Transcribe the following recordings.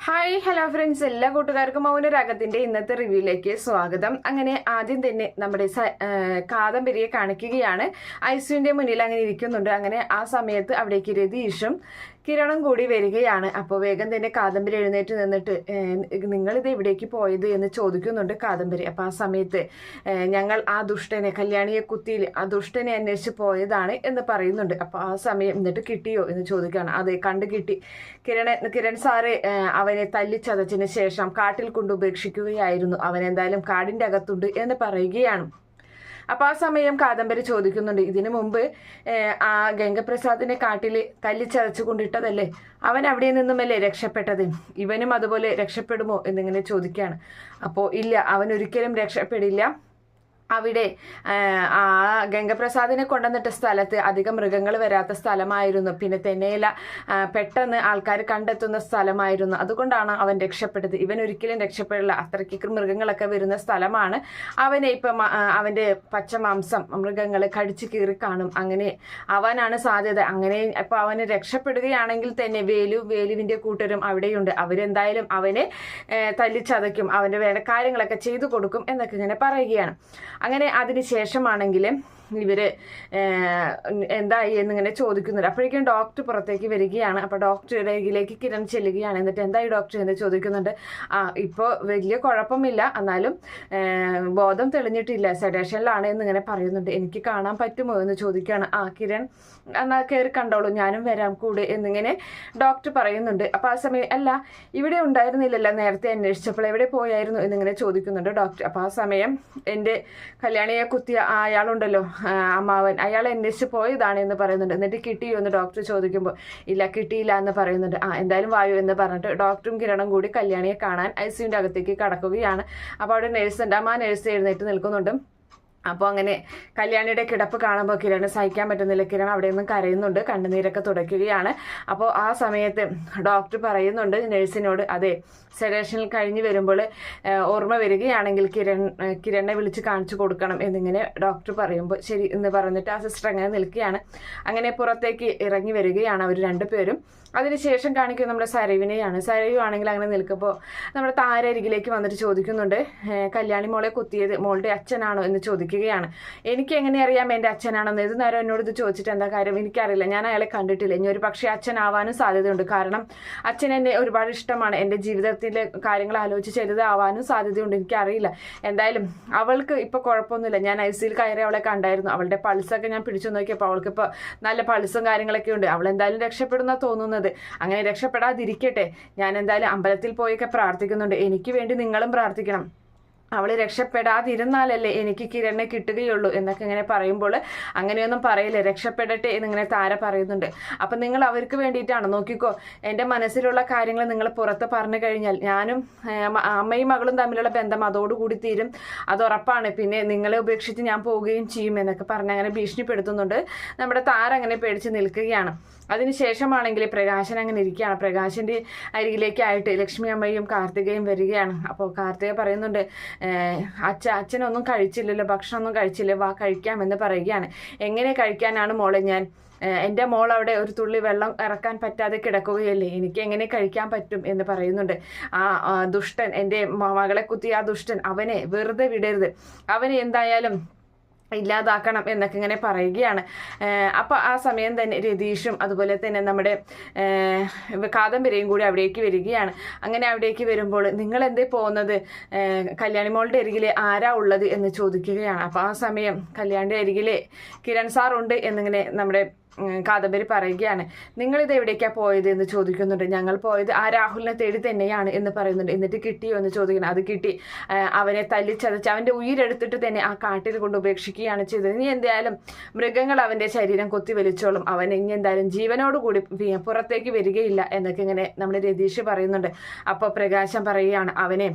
Hi hello friends, എല്ലാ കൂട്ടുകാർക്കും മൗനരാഗത്തിന്റെ ഇന്നത്തെ റിവ്യൂയിലേക്ക് സ്വാഗതം. അങ്ങനെ ആദ്യം തന്നെ നമ്മുടെ കാദംബരിയെ കാണിക്കുകയാണ്. ഐസുവിന്റെ മുന്നിൽ അങ്ങനെ ഇരിക്കുന്നുണ്ട്. അങ്ങനെ ആ സമയത്ത് അവിടേക്ക് രതീഷും കിരണും കൂടി വരികയാണ്. അപ്പോൾ വേഗം തന്നെ കാദംബരി എഴുന്നേറ്റ് നിന്നിട്ട് നിങ്ങളിത് എവിടേക്ക് പോയത് എന്ന് ചോദിക്കുന്നുണ്ട് കാദംബരി. അപ്പോൾ ആ സമയത്ത് ഞങ്ങൾ ആ ദുഷ്ടനെ കല്യാണിയെ കുത്തിയിൽ ആ ദുഷ്ടനെ അന്വേഷിച്ച് പോയതാണ് എന്ന് പറയുന്നുണ്ട്. അപ്പോൾ ആ സമയം എന്നിട്ട് കിട്ടിയോ എന്ന് ചോദിക്കുകയാണ്. അതെ, കണ്ടു കിട്ടി. കിരൺ സാറ് അവനെ തല്ലിച്ചതച്ചതിന് ശേഷം കാട്ടിൽ കൊണ്ട് ഉപേക്ഷിക്കുകയായിരുന്നു. അവൻ എന്തായാലും കാടിന്റെ അകത്തുണ്ട് എന്ന് പറയുകയാണ്. അപ്പൊ ആ സമയം കാദംബരി ചോദിക്കുന്നുണ്ട്, ഇതിനു മുമ്പ് ആ ഗംഗപ്രസാദിനെ കാട്ടിൽ തല്ലിച്ചതച്ചു കൊണ്ടിട്ടതല്ലേ, അവൻ അവിടെ നിന്നുമല്ലേ രക്ഷപ്പെട്ടത്, ഇവനും അതുപോലെ രക്ഷപ്പെടുമോ എന്നിങ്ങനെ ചോദിക്കുകയാണ്. അപ്പോൾ ഇല്ല, അവൻ ഒരിക്കലും രക്ഷപ്പെടില്ല. അവിടെ ആ ഗംഗപ്രസാദിനെ കൊണ്ടുവന്നിട്ട സ്ഥലത്ത് അധികം മൃഗങ്ങൾ വരാത്ത സ്ഥലമായിരുന്നു. പിന്നെ തെന്നയില പെട്ടെന്ന് ആൾക്കാർ കണ്ടെത്തുന്ന സ്ഥലമായിരുന്നു. അതുകൊണ്ടാണ് അവൻ രക്ഷപ്പെട്ടത്. ഇവൻ ഒരിക്കലും രക്ഷപ്പെടില്ല. അത്രയ്ക്ക് മൃഗങ്ങളൊക്കെ വരുന്ന സ്ഥലമാണ്. അവനെ ഇപ്പം അവൻ്റെ പച്ചമാംസം മൃഗങ്ങൾ കടിച്ചു കീറി കാണും. അങ്ങനെ അവനാണ് സാധ്യത. അങ്ങനെ ഇപ്പം അവന് രക്ഷപ്പെടുകയാണെങ്കിൽ തന്നെ വേലുവിൻ്റെ കൂട്ടരും അവിടെയുണ്ട്. അവരെന്തായാലും അവനെ തല്ലിച്ചതയ്ക്കും, അവൻ്റെ വേണ്ട കാര്യങ്ങളൊക്കെ ചെയ്തു കൊടുക്കും എന്നൊക്കെ ഇങ്ങനെ പറയുകയാണ്. അങ്ങനെ അതിന് ശേഷമാണെങ്കിൽ ഇവര് എന്തായി എന്നിങ്ങനെ ചോദിക്കുന്നുണ്ട്. അപ്പോഴേക്കും ഡോക്ടർ പുറത്തേക്ക് വരികയാണ്. അപ്പോൾ ഡോക്ടറുടെ അരികിലേക്ക് കിരൺ ചെല്ലുകയാണ്. എന്നിട്ട് എന്തായി ഡോക്ടർ എന്ന് ചോദിക്കുന്നുണ്ട്. ഇപ്പോൾ വലിയ കുഴപ്പമില്ല, എന്നാലും ബോധം തെളിഞ്ഞിട്ടില്ല, സെഡേഷനിലാണ് എന്നിങ്ങനെ പറയുന്നുണ്ട്. എനിക്ക് കാണാൻ പറ്റുമോ എന്ന് ചോദിക്കുകയാണ്. കിരൺ എന്നാൽ കയറി കണ്ടോളൂ, ഞാനും വരാം കൂടെ എന്നിങ്ങനെ ഡോക്ടർ പറയുന്നുണ്ട്. അപ്പോൾ ആ സമയം അല്ല, ഇവിടെ ഉണ്ടായിരുന്നില്ലല്ലോ നേരത്തെ അന്വേഷിച്ചപ്പോൾ, എവിടെ പോയായിരുന്നു എന്നിങ്ങനെ ചോദിക്കുന്നുണ്ട് ഡോക്ടർ. അപ്പോൾ ആ സമയം എൻ്റെ കല്യാണിയെ കുത്തിയ അയാളുണ്ടല്ലോ അമ്മാവൻ, അയാൾ അന്വേഷിച്ച് പോയതാണ് എന്ന് പറയുന്നുണ്ട്. എന്നിട്ട് കിട്ടിയോ എന്ന് ഡോക്ടർ ചോദിക്കുമ്പോൾ ഇല്ല, കിട്ടിയില്ല എന്ന് പറയുന്നുണ്ട്. എന്തായാലും വായു എന്ന് പറഞ്ഞിട്ട് ഡോക്ടറും കിരണും കൂടി കല്യാണിയെ കാണാൻ ഐസിയുവിൻ്റെ അകത്തേക്ക് കടക്കുകയാണ്. അപ്പോൾ അവിടെ നേഴ്സ് ഉണ്ട്. ആ നേഴ്സ് എഴുന്നേറ്റ് നിൽക്കുന്നുണ്ട്. അപ്പോൾ അങ്ങനെ കല്യാണിയുടെ കിടപ്പ് കാണുമ്പോൾ കിരണ് സഹിക്കാൻ പറ്റുന്നില്ല. കിരൺ അവിടെ നിന്നും കരയുന്നുണ്ട്, കണ്ണുനീരൊക്കെ തുടയ്ക്കുകയാണ്. അപ്പോൾ ആ സമയത്ത് ഡോക്ടർ പറയുന്നുണ്ട് നേഴ്സിനോട്, അതെ, സെഡേഷനിൽ കഴിഞ്ഞ് വരുമ്പോൾ ഓർമ്മ വരികയാണെങ്കിൽ കിരണിനെ വിളിച്ച് കാണിച്ചു കൊടുക്കണം എന്നിങ്ങനെ ഡോക്ടർ പറയുമ്പോൾ ശരി എന്ന് പറഞ്ഞിട്ട് ആ സിസ്റ്റർ അങ്ങനെ നിൽക്കുകയാണ്. അങ്ങനെ പുറത്തേക്ക് ഇറങ്ങി വരികയാണ് അവർ രണ്ടുപേരും. അതിനുശേഷം കാണിക്കുന്നത് നമ്മുടെ സരയുവിനെയാണ്. സരയു ആണെങ്കിൽ അങ്ങനെ നിൽക്കുമ്പോൾ നമ്മുടെ താര അരികിലേക്ക് വന്നിട്ട് ചോദിക്കുന്നുണ്ട്, കല്യാണി മോളെ കുത്തിയത് മോളുടെ അച്ഛനാണോ എന്ന് ചോദിക്കുകയാണ്. എനിക്ക് എങ്ങനെ അറിയാം എൻ്റെ അച്ഛനാണെന്ന്? ഇത് നേരം എന്നോട് ഇത് ചോദിച്ചിട്ട് എന്താ കാര്യം? എനിക്കറിയില്ല, ഞാൻ അയാളെ കണ്ടിട്ടില്ല. ഇനി ഒരു പക്ഷേ അച്ഛനാവാനും സാധ്യതയുണ്ട്. കാരണം അച്ഛൻ എന്നെ ഒരുപാട് ഇഷ്ടമാണ്. എൻ്റെ ജീവിതത്തിലെ കാര്യങ്ങൾ ആലോചിച്ച് ചെയ്തതാവാനും സാധ്യതയുണ്ട്. എനിക്കറിയില്ല. എന്തായാലും അവൾക്ക് ഇപ്പോൾ കുഴപ്പമൊന്നുമില്ല. ഞാൻ ഐസിയിൽ കയറി അവളെ കണ്ടായിരുന്നു. അവളുടെ പൾസൊക്കെ ഞാൻ പിടിച്ചു നോക്കിയപ്പോൾ അവൾക്കിപ്പോൾ നല്ല പൾസും കാര്യങ്ങളൊക്കെ ഉണ്ട്. അവൾ എന്തായാലും രക്ഷപ്പെടുന്ന തോന്നുന്നത്. അങ്ങനെ രക്ഷപ്പെടാതിരിക്കട്ടെ. ഞാൻ എന്തായാലും അമ്പലത്തിൽ പോയൊക്കെ പ്രാർത്ഥിക്കുന്നുണ്ട്. എനിക്ക് വേണ്ടി നിങ്ങളും പ്രാർത്ഥിക്കണം. അവൾ രക്ഷപ്പെടാതിരുന്നാലല്ലേ എനിക്ക് കിരണിനെ കിട്ടുകയുള്ളൂ എന്നൊക്കെ ഇങ്ങനെ പറയുമ്പോൾ അങ്ങനെയൊന്നും പറയില്ലേ, രക്ഷപ്പെടട്ടെ എന്നിങ്ങനെ താര പറയുന്നുണ്ട്. അപ്പം നിങ്ങൾ അവർക്ക് വേണ്ടിയിട്ടാണ്, നോക്കിക്കോ, എൻ്റെ മനസ്സിലുള്ള കാര്യങ്ങൾ നിങ്ങൾ പുറത്ത് പറഞ്ഞു കഴിഞ്ഞാൽ ഞാനും അമ്മയും മകളും തമ്മിലുള്ള ബന്ധം അതോടുകൂടി തീരും, അത് ഉറപ്പാണ്. പിന്നെ നിങ്ങളെ ഉപേക്ഷിച്ച് ഞാൻ പോവുകയും ചെയ്യും എന്നൊക്കെ പറഞ്ഞ് അങ്ങനെ ഭീഷണിപ്പെടുത്തുന്നുണ്ട്. നമ്മുടെ താര അങ്ങനെ പേടിച്ച് നിൽക്കുകയാണ്. അതിനുശേഷമാണെങ്കിൽ പ്രകാശൻ അങ്ങനെ ഇരിക്കുകയാണ്. പ്രകാശിൻ്റെ അരികിലേക്കായിട്ട് ലക്ഷ്മി അമ്മയും കാർത്തികയും വരികയാണ്. അപ്പോൾ കാർത്തിക പറയുന്നുണ്ട്, അച്ഛനൊന്നും കഴിച്ചില്ലല്ലോ, ഭക്ഷണമൊന്നും കഴിച്ചില്ല, വാ കഴിക്കാമെന്ന് പറയുകയാണ്. എങ്ങനെ കഴിക്കാനാണ് മോളെ? ഞാൻ എൻ്റെ മോൾ അവിടെ ഒരു തുള്ളി വെള്ളം ഇറക്കാൻ പറ്റാതെ കിടക്കുകയല്ലേ, എനിക്ക് എങ്ങനെ കഴിക്കാൻ പറ്റും എന്ന് പറയുന്നുണ്ട്. ആ ദുഷ്ടൻ, എൻ്റെ മകളെ കുത്തിയ ആ ദുഷ്ടൻ, അവനെ വെറുതെ വിടരുത്, അവനെ എന്തായാലും ഇല്ലാതാക്കണം എന്നൊക്കെ ഇങ്ങനെ പറയുകയാണ്. അപ്പോൾ ആ സമയം തന്നെ രതീഷും അതുപോലെ തന്നെ നമ്മുടെ കാദംബരിയും കൂടി അവിടേക്ക് വരികയാണ്. അങ്ങനെ അവിടേക്ക് വരുമ്പോൾ നിങ്ങൾ എന്തേ പോകുന്നത്, കല്യാണിമോളുടെ അരികിൽ ആരാ ഉള്ളത് എന്ന് ചോദിക്കുകയാണ്. അപ്പോൾ ആ സമയം കല്യാണിൻ്റെ അരികിൽ കിരൺ സാർ ഉണ്ട് എന്നിങ്ങനെ നമ്മുടെ കാദംബരി പറയുകയാണ്. നിങ്ങളിത് എവിടേക്കാണ് പോയത് എന്ന് ചോദിക്കുന്നുണ്ട്. ഞങ്ങൾ പോയത് ആ രാഹുലിനെ തേടി തന്നെയാണ് എന്ന് പറയുന്നുണ്ട്. എന്നിട്ട് കിട്ടിയോ എന്ന് ചോദിക്കണം. അത് കിട്ടി. അവനെ തല്ലിച്ചതച്ച് അവൻ്റെ ഉയിരെടുത്തിട്ട് തന്നെ ആ കാട്ടിൽ കൊണ്ട് ഉപേക്ഷിക്കുകയാണ് ചെയ്തത്. ഇനി എന്തായാലും മൃഗങ്ങൾ അവൻ്റെ ശരീരം കൊത്തി വലിച്ചോളും, അവൻ ഇനി എന്തായാലും ജീവനോടുകൂടി പുറത്തേക്ക് വരികയില്ല എന്നൊക്കെ ഇങ്ങനെ നമ്മുടെ രതീഷ് പറയുന്നുണ്ട്. അപ്പോൾ പ്രകാശം പറയുകയാണ്,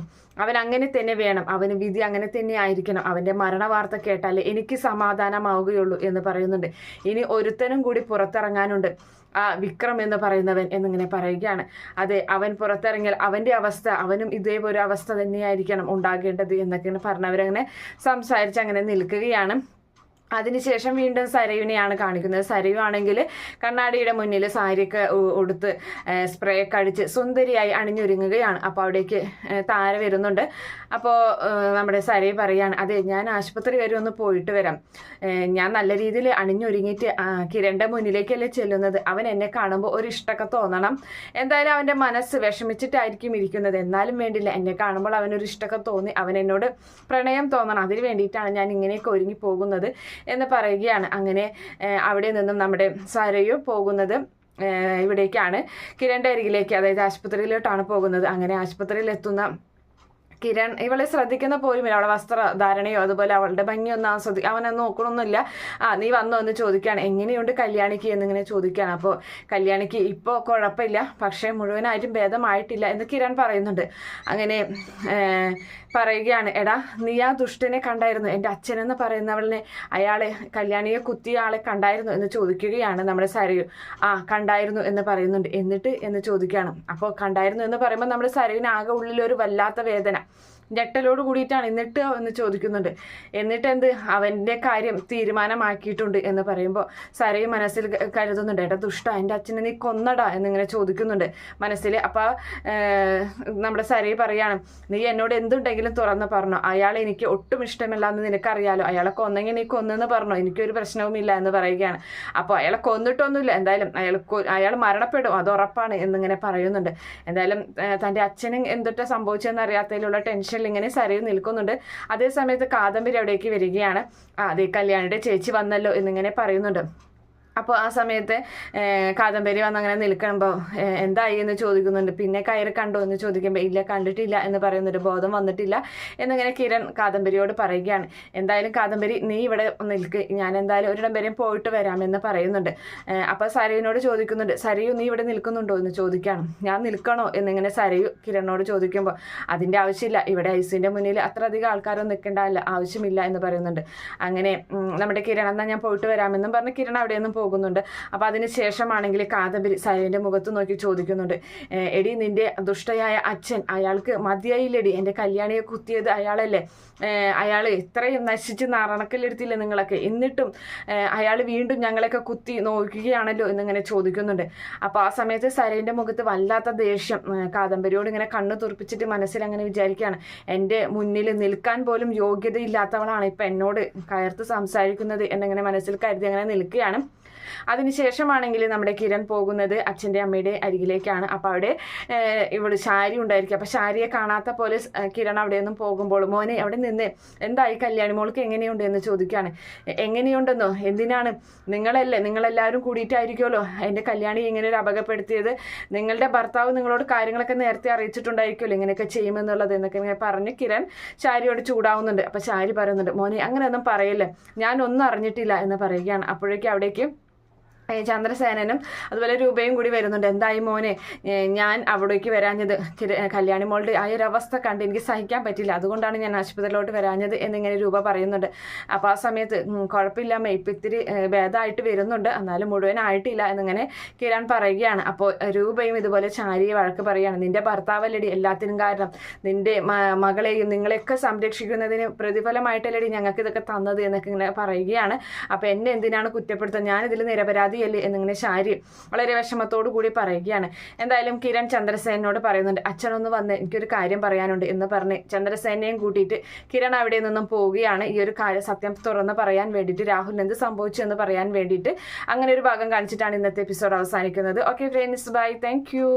അവൻ അങ്ങനെ തന്നെ വേണം, അവന് വിധി അങ്ങനെ തന്നെ ആയിരിക്കണം, അവൻ്റെ മരണവാർത്ത കേട്ടാലേ എനിക്ക് സമാധാനമാവുകയുള്ളൂ എന്ന് പറയുന്നുണ്ട്. ഇനി ഒരുത്തനും കൂടി പുറത്തിറങ്ങാനുണ്ട്, ആ വിക്രം എന്ന് പറയുന്നവൻ എന്നിങ്ങനെ പറയുകയാണ്. അതെ, അവൻ പുറത്തിറങ്ങിയാൽ അവൻ്റെ അവസ്ഥ, അവനും ഇതേപോലെ അവസ്ഥ തന്നെയായിരിക്കണം ഉണ്ടാകേണ്ടത് എന്നൊക്കെയാണ് പറഞ്ഞവരങ്ങനെ സംസാരിച്ച് അങ്ങനെ നിൽക്കുകയാണ്. അതിനുശേഷം വീണ്ടും സരയുവിനെയാണ് കാണിക്കുന്നത്. സരയു ആണെങ്കിൽ കണ്ണാടിയുടെ മുന്നിൽ സാരിയൊക്കെ ഉടുത്ത് സ്പ്രേ ഒക്കെ അടിച്ച് സുന്ദരിയായി അണിഞ്ഞൊരുങ്ങുകയാണ്. അപ്പോൾ അവിടേക്ക് താര വരുന്നുണ്ട്. അപ്പോൾ നമ്മുടെ സരയു പറയാണ്, അതെ ഞാൻ ആശുപത്രി വരെ ഒന്ന് പോയിട്ട് വരാം, ഞാൻ നല്ല രീതിയിൽ അണിഞ്ഞൊരുങ്ങിയിട്ട് കിരണിൻ്റെ മുന്നിലേക്കല്ലേ ചെല്ലുന്നത്, അവൻ എന്നെ കാണുമ്പോൾ ഒരു ഇഷ്ടമൊക്കെ തോന്നണം, എന്തായാലും അവൻ്റെ മനസ്സ് വിഷമിച്ചിട്ടായിരിക്കും ഇരിക്കുന്നത്, എന്നാലും വേണ്ടില്ല എന്നെ കാണുമ്പോൾ അവനൊരു ഇഷ്ടമൊക്കെ തോന്നി, അവൻ എന്നോട് പ്രണയം തോന്നണം, അതിന് വേണ്ടിയിട്ടാണ് ഞാൻ ഇങ്ങനെയൊക്കെ ഒരുങ്ങി പോകുന്നത് എന്ന് പറയുകയാണ്. അങ്ങനെ അവിടെ നിന്നും നമ്മുടെ സരയു പോകുന്നത് ഇവിടേക്കാണ്, കിരണിൻ്റെ അരികിലേക്ക്, അതായത് ആശുപത്രിയിലോട്ടാണ് പോകുന്നത്. അങ്ങനെ ആശുപത്രിയിൽ എത്തുന്ന കിരൺ ഇവളെ ശ്രദ്ധിക്കുന്ന പോലുമില്ല, അവളെ വസ്ത്രധാരണയോ അതുപോലെ അവളുടെ ഭംഗിയൊന്നും അവനൊന്നും നോക്കണമൊന്നുമില്ല. നീ വന്നോ എന്ന് ചോദിക്കുകയാണ്. എങ്ങനെയുണ്ട് കല്യാണിക്ക് എന്നിങ്ങനെ ചോദിക്കുകയാണ്. അപ്പോൾ കല്യാണിക്ക് ഇപ്പോൾ കുഴപ്പമില്ല, പക്ഷേ മുഴുവനായിട്ടും ഭേദമായിട്ടില്ല എന്ന് കിരൺ പറയുന്നുണ്ട്. അങ്ങനെ പറയുകയാണ്, എടാ നീ ആ ദുഷ്ടനെ കണ്ടായിരുന്നു, എൻ്റെ അച്ഛനെന്ന് പറയുന്നവളിനെ, അയാളെ കല്യാണിയെ കുത്തിയ ആളെ കണ്ടായിരുന്നു എന്ന് ചോദിക്കുകയാണ് നമ്മുടെ സരയു. കണ്ടായിരുന്നു എന്ന് പറയുന്നുണ്ട്. എന്നിട്ട് എന്ന് ചോദിക്കുകയാണ്. അപ്പോൾ കണ്ടായിരുന്നു എന്ന് പറയുമ്പോൾ നമ്മുടെ സരയുവിന് ആകെ ഉള്ളിലൊരു വല്ലാത്ത വേദന, ഞെട്ടലോട് കൂടിയിട്ടാണ്. എന്നിട്ട് എന്ന് ചോദിക്കുന്നുണ്ട്. എന്നിട്ട് എന്ത്, അവൻ്റെ കാര്യം തീരുമാനമാക്കിയിട്ടുണ്ട് എന്ന് പറയുമ്പോൾ സരയു മനസ്സിൽ കരുതുന്നുണ്ട്, ഏട്ടാ ദുഷ്ട, എൻ്റെ അച്ഛനെ നീ കൊന്നടാ എന്നിങ്ങനെ ചോദിക്കുന്നുണ്ട് മനസ്സിൽ. അപ്പോൾ നമ്മുടെ സരയു പറയാണ്, നീ എന്നോട് എന്തുണ്ടെങ്കിലും തുറന്ന് പറഞ്ഞോ, അയാൾ എനിക്ക് ഒട്ടും ഇഷ്ടമില്ല എന്ന് നിനക്കറിയാലോ, അയാളെ കൊന്നെങ്കിൽ നീ കൊന്നെന്ന് പറഞ്ഞോ, എനിക്കൊരു പ്രശ്നവുമില്ല എന്ന് പറയുകയാണ്. അപ്പോൾ അയാളെ കൊന്നിട്ടൊന്നുമില്ല, എന്തായാലും അയാൾ മരണപ്പെടും, അത് ഉറപ്പാണ് എന്നിങ്ങനെ പറയുന്നുണ്ട്. എന്തായാലും തൻ്റെ അച്ഛനും എന്തൊക്കെ സംഭവിച്ചതെന്ന് അറിയാത്തതിലുള്ള ടെൻഷൻ ഇങ്ങനെ സരയു നിൽക്കുന്നുണ്ട്. അതേ സമയത്ത് കാദംബരി അവിടേക്ക് വരികയാണ്. അതേ കല്യാണിയുടെ ചേച്ചി വന്നല്ലോ എന്നിങ്ങനെ പറയുന്നുണ്ട്. അപ്പോൾ ആ സമയത്ത് കാദംബരി വന്ന് അങ്ങനെ നിൽക്കുമ്പോൾ എന്തായി എന്ന് ചോദിക്കുന്നുണ്ട്. പിന്നെ കയറി കണ്ടോ എന്ന് ചോദിക്കുമ്പോൾ ഇല്ല കണ്ടിട്ടില്ല എന്ന് പറയുന്നുണ്ട്, ബോധം വന്നിട്ടില്ല എന്നിങ്ങനെ കിരൺ കാദംബരിയോട് പറയുകയാണ്. എന്തായാലും കാദംബരി നീ ഇവിടെ നിൽക്ക്, ഞാൻ എന്തായാലും ഒരിടം വരെയും പോയിട്ട് വരാമെന്ന് പറയുന്നുണ്ട്. അപ്പോൾ സരയുവിനോട് ചോദിക്കുന്നുണ്ട്, സരയു നീ ഇവിടെ നിൽക്കുന്നുണ്ടോ എന്ന് ചോദിക്കുകയാണ്. ഞാൻ നിൽക്കണോ എന്നിങ്ങനെ സരയു കിരണിനോട് ചോദിക്കുമ്പോൾ അതിൻ്റെ ആവശ്യമില്ല, ഇവിടെ ഐസിൻ്റെ മുന്നിൽ അത്ര അധികം ആൾക്കാരൊന്നും നിൽക്കേണ്ടല്ല, ആവശ്യമില്ല എന്ന് പറയുന്നുണ്ട്. അങ്ങനെ നമ്മുടെ കിരൺ എന്നാൽ ഞാൻ പോയിട്ട് വരാമെന്നും പറഞ്ഞ് കിരൺ അവിടെയൊന്നും പോകുന്നുണ്ട്. അപ്പോൾ അതിന് ശേഷമാണെങ്കിൽ കാദംബരി സരയുവിൻ്റെ മുഖത്ത് നോക്കി ചോദിക്കുന്നുണ്ട്, എടി നിന്റെ ദുഷ്ടയായ അച്ഛൻ, അയാൾക്ക് മതിയായില്ലടി, എൻ്റെ കല്യാണിയെ കുത്തിയത് അയാളല്ലേ, അയാൾ ഇത്രയും നശിച്ച് നാരണക്കല്ലെടുത്തില്ലേ നിങ്ങളൊക്കെ, എന്നിട്ടും അയാൾ വീണ്ടും ഞങ്ങളെയൊക്കെ കുത്തി നോക്കുകയാണല്ലോ എന്നിങ്ങനെ ചോദിക്കുന്നുണ്ട്. അപ്പോൾ ആ സമയത്ത് സരയുവിൻ്റെ മുഖത്ത് വല്ലാത്ത ദേഷ്യം, കാദംബരിയോട് ഇങ്ങനെ കണ്ണ് തുറപ്പിച്ചിട്ട് മനസ്സിൽ അങ്ങനെ വിചാരിക്കുകയാണ്, എൻ്റെ മുന്നിൽ നിൽക്കാൻ പോലും യോഗ്യതയില്ലാത്തവളാണ് ഇപ്പം എന്നോട് കയർത്ത് സംസാരിക്കുന്നത് എന്നിങ്ങനെ മനസ്സിൽ കരുതി അങ്ങനെ നിൽക്കുകയാണ്. അതിനുശേഷമാണെങ്കിൽ നമ്മുടെ കിരൺ പോകുന്നത് അച്ഛൻ്റെ അമ്മയുടെ അരികിലേക്കാണ്. അപ്പോൾ അവിടെ ഇവിടെ ശാരി ഉണ്ടായിരിക്കും. അപ്പോൾ ശാരിയെ കാണാത്ത പോലെ കിരൺ അവിടെയൊന്നും പോകുമ്പോൾ മോനെ അവിടെ നിന്ന് എന്തായി കല്യാണി മോൾക്ക് എങ്ങനെയുണ്ട് എന്ന് ചോദിക്കുകയാണ്. എങ്ങനെയുണ്ടെന്നോ, എന്തിനാണ്, നിങ്ങളെല്ലാവരും കൂടിയിട്ടായിരിക്കുമല്ലോ എൻ്റെ കല്യാണി ഇങ്ങനെ ഒരു അപകടപ്പെടുത്തിയത്, നിങ്ങളുടെ ഭർത്താവ് നിങ്ങളോട് കാര്യങ്ങളൊക്കെ നേരത്തെ അറിയിച്ചിട്ടുണ്ടായിരിക്കുമല്ലോ ഇങ്ങനെയൊക്കെ ചെയ്യുമെന്നുള്ളത് എന്നൊക്കെ ഇങ്ങനെ പറഞ്ഞ് കിരൺ ശാരിയോട് ചൂടാവുന്നുണ്ട്. അപ്പോൾ ശാരി പറയുന്നുണ്ട്, മോനെ അങ്ങനെയൊന്നും പറയല്ലേ, ഞാനൊന്നും അറിഞ്ഞിട്ടില്ല എന്ന് പറയുകയാണ്. അപ്പോഴേക്കും അവിടേക്ക് ചന്ദ്രസേനനും അതുപോലെ രൂപയും കൂടി വരുന്നുണ്ട്. എന്തായി മോനെ, ഞാൻ അവിടേക്ക് വരാഞ്ഞത്, കല്യാണി മോളുടെ ആ ഒരു അവസ്ഥ കണ്ട് എനിക്ക് സഹിക്കാൻ പറ്റില്ല, അതുകൊണ്ടാണ് ഞാൻ ആശുപത്രിയിലോട്ട് വരാഞ്ഞത് എന്നിങ്ങനെ രൂപ പറയുന്നുണ്ട്. അപ്പോൾ ആ സമയത്ത് കുഴപ്പമില്ലാമേ, ഇപ്പം ഇത്തിരി ഭേദമായിട്ട് വരുന്നുണ്ട്, എന്നാലും മുഴുവനായിട്ടില്ല എന്നിങ്ങനെ കിരൺ പറയുകയാണ്. അപ്പോൾ രൂപയും ഇതുപോലെ ചാരിയെ വഴക്ക് പറയുകയാണ്, നിന്റെ ഭർത്താവല്ലടി എല്ലാത്തിനും കാരണം, നിന്റെ മകളെയും നിങ്ങളെയൊക്കെ സംരക്ഷിക്കുന്നതിന് പ്രതിഫലമായിട്ടല്ലടി ഞങ്ങൾക്ക് ഇതൊക്കെ തന്നത് എന്നൊക്കെ ഇങ്ങനെ പറയുകയാണ്. അപ്പോൾ എന്നെ എന്തിനാണ് കുറ്റപ്പെടുത്തുന്നത്, ഞാനിതിൽ നിരപരാധി അല്ലേ എന്നിങ്ങനെ ശാരി വളരെ വിഷമത്തോടു കൂടി പറയുകയാണ്. എന്തായാലും കിരൺ ചന്ദ്രസേനോട് പറയുന്നുണ്ട്, അച്ഛനൊന്ന് വന്ന് എനിക്കൊരു കാര്യം പറയാനുണ്ട് എന്ന് പറഞ്ഞ് ചന്ദ്രസേനയും കൂട്ടിയിട്ട് കിരൺ അവിടെ നിന്നും പോവുകയാണ്. ഈ ഒരു കാര്യം സത്യം തുറന്ന് പറയാൻ വേണ്ടിയിട്ട്, രാഹുൽ എന്ത് സംഭവിച്ചു എന്ന് പറയാൻ വേണ്ടിയിട്ട് അങ്ങനെ ഒരു ഭാഗം കാണിച്ചിട്ടാണ് ഇന്നത്തെ എപ്പിസോഡ് അവസാനിക്കുന്നത്. Okay friends, bye, thank U.